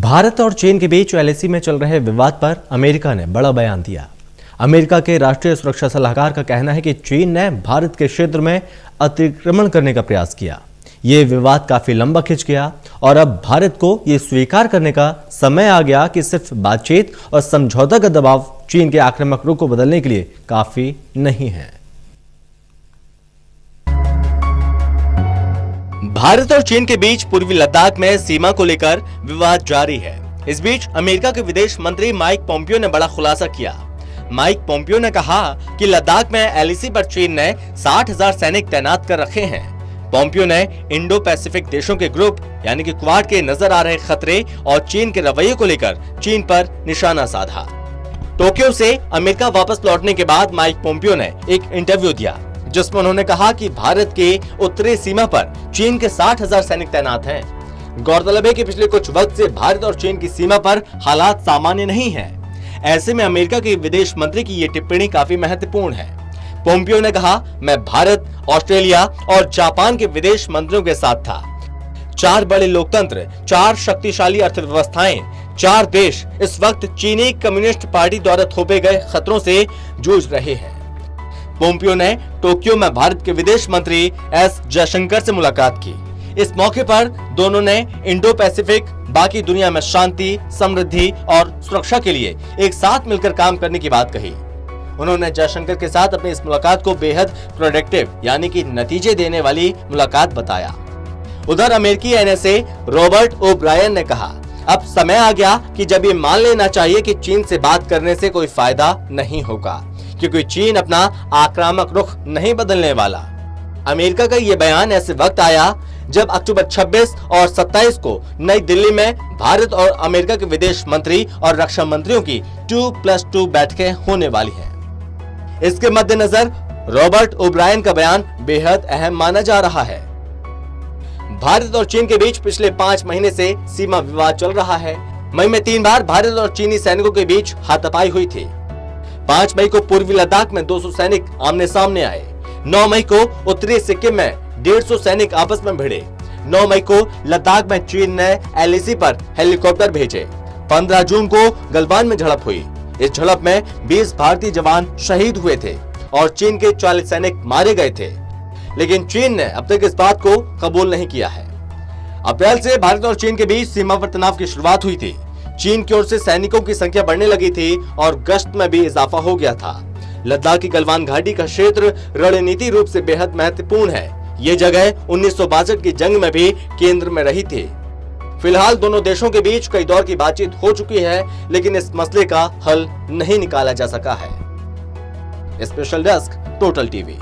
भारत और चीन के बीच एलएसी में चल रहे विवाद पर अमेरिका ने बड़ा बयान दिया। अमेरिका के राष्ट्रीय सुरक्षा सलाहकार का कहना है कि चीन ने भारत के क्षेत्र में अतिक्रमण करने का प्रयास किया। ये विवाद काफी लंबा खिंच गया और अब भारत को ये स्वीकार करने का समय आ गया कि सिर्फ बातचीत और समझौता का दबाव चीन के आक्रामक रुख को बदलने के लिए काफी नहीं है। भारत और चीन के बीच पूर्वी लद्दाख में सीमा को लेकर विवाद जारी है। इस बीच अमेरिका के विदेश मंत्री माइक पोम्पियो ने बड़ा खुलासा किया। माइक पोम्पियो ने कहा कि लद्दाख में एलएसी पर चीन ने 60,000 सैनिक तैनात कर रखे हैं। पोम्पियो ने इंडो पैसिफिक देशों के ग्रुप यानी कि क्वाड के नजर आ रहे खतरे और चीन के रवैये को लेकर चीन पर निशाना साधा। टोक्यो से अमेरिका वापस लौटने के बाद माइक पोम्पियो ने एक इंटरव्यू दिया, जिसमें उन्होंने कहा कि भारत के उत्तरी सीमा पर चीन के 60,000 सैनिक तैनात हैं। गौरतलब है कि पिछले कुछ वक्त से भारत और चीन की सीमा पर हालात सामान्य नहीं हैं। ऐसे में अमेरिका के विदेश मंत्री की ये टिप्पणी काफी महत्वपूर्ण है। पोम्पियो ने कहा, मैं भारत, ऑस्ट्रेलिया और जापान के विदेश मंत्रियों के साथ था। 4 बड़े लोकतंत्र, 4 शक्तिशाली अर्थव्यवस्थाएं, 4 देश इस वक्त चीनी कम्युनिस्ट पार्टी द्वारा थोपे गए खतरों से जूझ रहे हैं। पोम्पियो ने टोक्यो में भारत के विदेश मंत्री एस जयशंकर से मुलाकात की। इस मौके पर दोनों ने इंडो पैसिफिक, बाकी दुनिया में शांति, समृद्धि और सुरक्षा के लिए एक साथ मिलकर काम करने की बात कही। उन्होंने जयशंकर के साथ अपनी इस मुलाकात को बेहद प्रोडक्टिव यानी कि नतीजे देने वाली मुलाकात बताया। उधर अमेरिकी एनएसए रॉबर्ट ओब्रायन ने कहा, अब समय आ गया कि जब ये मान लेना चाहिए कि चीन से बात करने से कोई फायदा नहीं होगा, क्योंकि चीन अपना आक्रामक रुख नहीं बदलने वाला। अमेरिका का ये बयान ऐसे वक्त आया जब अक्टूबर 26 और 27 को नई दिल्ली में भारत और अमेरिका के विदेश मंत्री और रक्षा मंत्रियों की 2+2 बैठकें होने वाली हैं। इसके मद्देनजर रॉबर्ट ओब्रायन का बयान बेहद अहम माना जा रहा है। भारत और चीन के बीच पिछले 5 महीने से सीमा विवाद चल रहा है। मई में 3 बार भारत और चीनी सैनिकों के बीच हाथापाई हुई थी। 5 मई को पूर्वी लद्दाख में 200 सैनिक आमने सामने आए। 9 मई को उत्तरी सिक्किम में 150 सैनिक आपस में भिड़े। 9 मई को लद्दाख में चीन ने एलएसी पर हेलीकॉप्टर भेजे। 15 जून को गलवान में झड़प हुई। इस झड़प में 20 भारतीय जवान शहीद हुए थे और चीन के 40 सैनिक मारे गए थे, लेकिन चीन ने अब तक इस बात को कबूल नहीं किया है। अप्रैल से भारत और चीन के बीच सीमा पर तनाव की शुरुआत हुई थी। चीन की ओर से सैनिकों की संख्या बढ़ने लगी थी और गश्त में भी इजाफा हो गया था। लद्दाख की गलवान घाटी का क्षेत्र रणनीतिक रूप से बेहद महत्वपूर्ण है। ये जगह 1962 की जंग में भी केंद्र में रही थी। फिलहाल दोनों देशों के बीच कई दौर की बातचीत हो चुकी है, लेकिन इस मसले का हल नहीं निकाला जा सका है। Special desk, total TV.